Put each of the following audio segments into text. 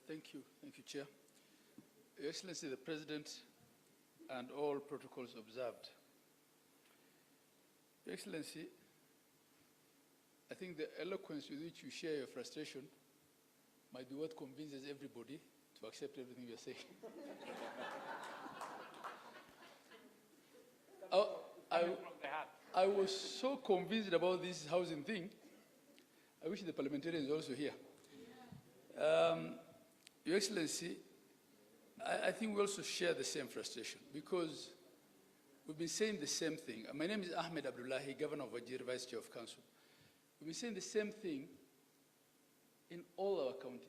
Thank you, Chair. Your Excellency, the President, and all protocols observed. Your Excellency, I think the eloquence with which you share your frustration might be what convinces everybody to accept everything you're saying. I was so convinced about this housing thing. I wish the parliamentarians were also here. Your Excellency, I think we also share the same frustration because we've been saying the same thing. My name is Ahmed Abdullahi, Governor of Wajir, Vice Chair of Council. We've been saying the same thing in all our counties.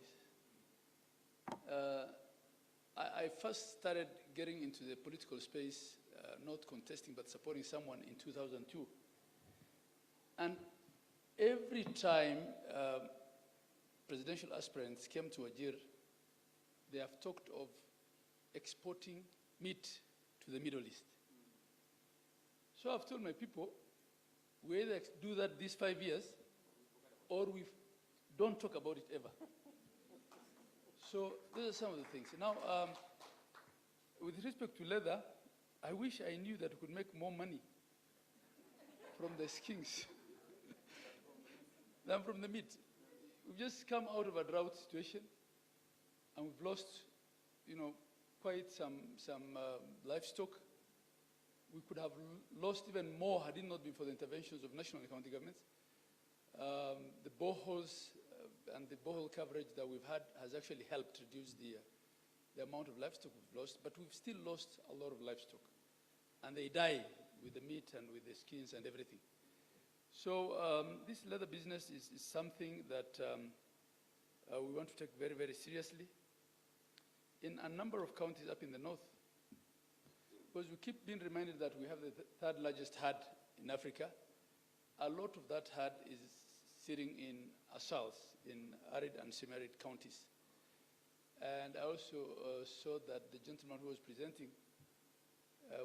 I first started getting into the political space, not contesting but supporting someone in 2002. And every time presidential aspirants came to Jiir, they have talked of exporting meat to the Middle East. So I've told my people, we either do that these 5 years or we don't talk about it ever. So those are some of the things. Now, with respect to leather, I wish I knew that we could make more money from the skins than from the meat. We've just come out of a drought situation, and we've lost, quite some livestock. We could have lost even more had it not been for the interventions of national and county governments. The boreholes and the borehole coverage that we've had has actually helped reduce the amount of livestock we've lost, but we've still lost a lot of livestock. And they die with the meat and with the skins and everything. So this leather business is something that we want to take very, very seriously. In a number of counties up in the north, because we keep being reminded that we have the third largest herd in Africa, a lot of that herd is sitting in south, in arid and semi-arid counties. And I also saw that the gentleman who was presenting,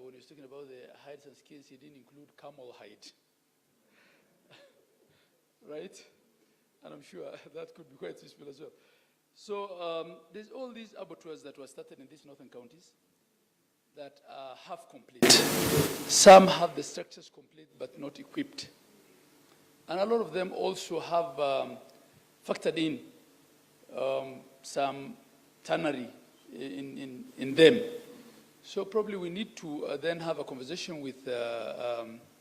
when he was talking about the hides and skins, he didn't include camel hide. Right? And I'm sure that could be quite useful as well. So there's all these abattoirs that were started in these northern counties that are half complete. Some have the structures complete but not equipped. And a lot of them also have factored in some tannery in them. So probably we need to then have a conversation with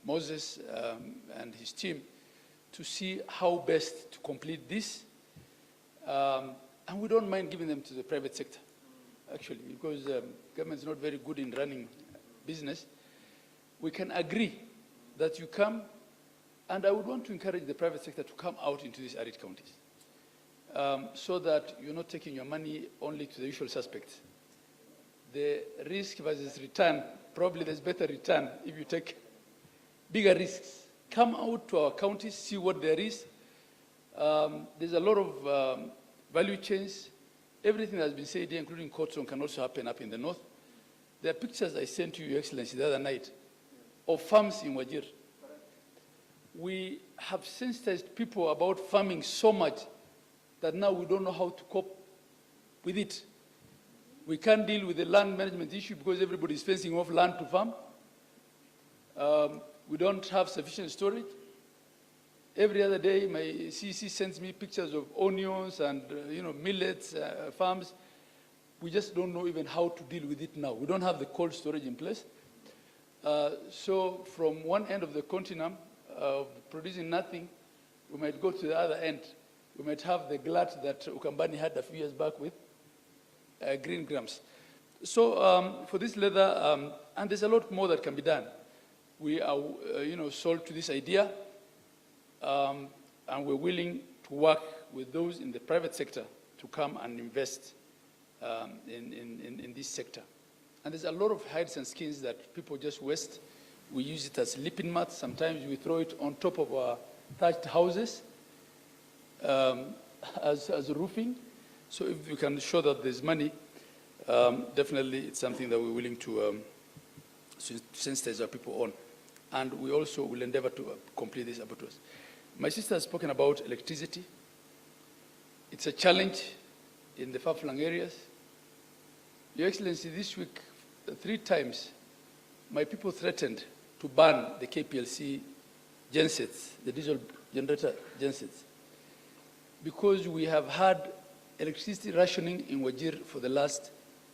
Moses and his team to see how best to complete this. And we don't mind giving them to the private sector, actually, because government is not very good in running business. We can agree that you come, and I would want to encourage the private sector to come out into these arid counties so that you're not taking your money only to the usual suspects. The risk versus return, probably there's better return if you take bigger risks. Come out to our counties, see what there is. There's a lot of value chains. Everything that has been said here, including cotton, can also happen up in the north. There are pictures I sent to Your Excellency the other night of farms in Wajir. We have sensitized people about farming so much that now we don't know how to cope with it. We can't deal with the land management issue because everybody is fencing off land to farm. We don't have sufficient storage. Every other day, my CC sends me pictures of onions and millets farms. We just don't know even how to deal with it now. We don't have the cold storage in place. So from one end of the continent, producing nothing, we might go to the other end. We might have the glut that Ukambani had a few years back with green grams. So for this leather, and there's a lot more that can be done. We are, sold to this idea, and we're willing to work with those in the private sector to come and invest in this sector. And there's a lot of hides and skins that people just waste. We use it as sleeping mats. Sometimes we throw it on top of our thatched houses as roofing. So if we can show that there's money, definitely it's something that we're willing to sensitize our people on. And we also will endeavor to complete these abattoirs. My sister has spoken about electricity. It's a challenge in the far-flung areas. Your Excellency, this week, 3 times, my people threatened to ban the KPLC gensets, the diesel generator gensets, because we have had electricity rationing in Wajir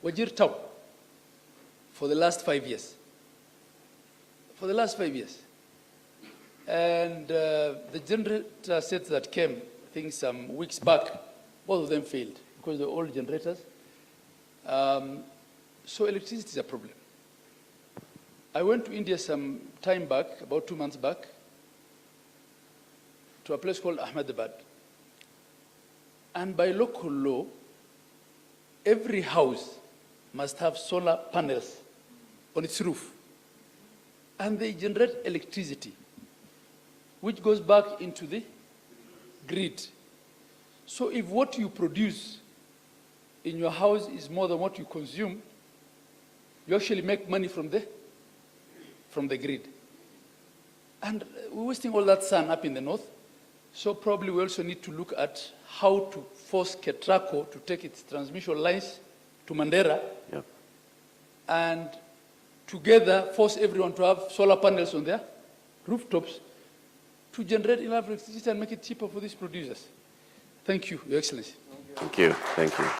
Wajir town, for the last 5 years. For the last 5 years. And the generator sets that came, I think some weeks back, both of them failed because they're old generators. So electricity is a problem. I went to India some time back, about 2 months back, to a place called Ahmed. And by local law, every house must have solar panels on its roof. And they generate electricity, which goes back into the grid. So if what you produce in your house is more than what you consume, you actually make money from the grid. And we're wasting all that sun up in the north. So probably we also need to look at how to force Ketraco to take its transmission lines to Mandera, Yep. and together force everyone to have solar panels on their rooftops to generate enough electricity and make it cheaper for these producers. Thank you, Your Excellency. Thank you. Thank you.